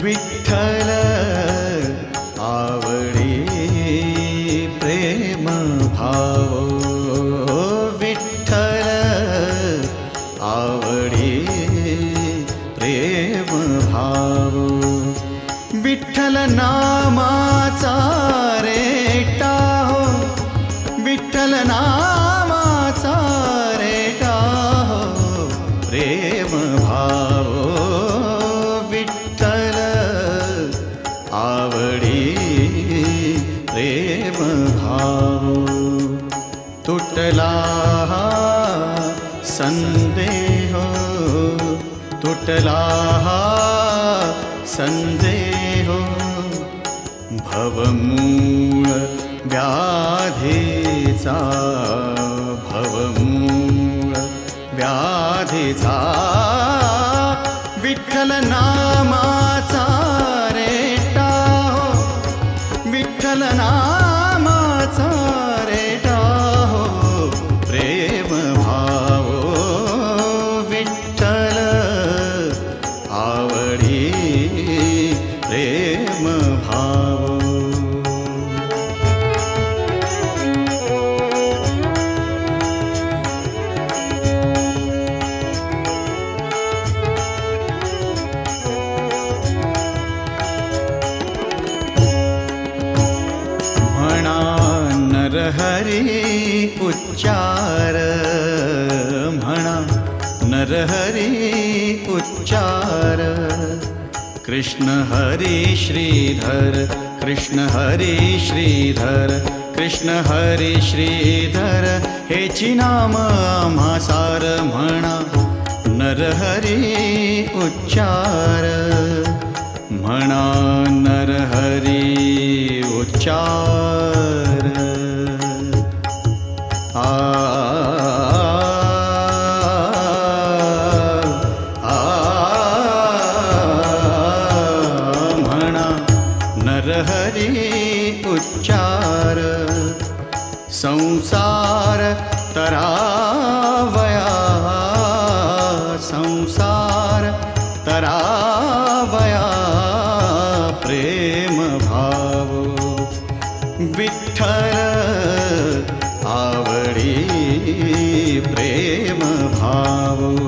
विठ्ठल आवडी प्रेम भाव, विठ्ठल आवडी प्रेम भाव, विठ्ठल नामाचा रेटा हो, विठ्ठल नामाचा रेटा हो प्रेम भाव, विठ्ठल आवडी प्रेम भाव, तुटला संदेह, तुटला संदेह, भवमूळ व्याधीचा, भवमूळ व्याधीचा, विठ्ठल नामाचा रेटा हो, विठ्ठल नामाचा रेटा हो प्रेम भाव, विठ्ठल आवडी प्रेम भाव. म्हणा नरहरी उच्चार, म्हणा नरहरी उच्चार, कृष्ण हरी श्रीधर, कृष्ण हरी श्रीधर, कृष्ण हरी श्रीधर हेची नाम आम्हा सार. म्हणा नरहरी उच्चार, म्हणा नरहरी उच्चार. म्हणा नरहरी उच्चार, संसार तरावया, संसार तरावया प्रेम भाव, विठ्ठल आवडी प्रेम भाव.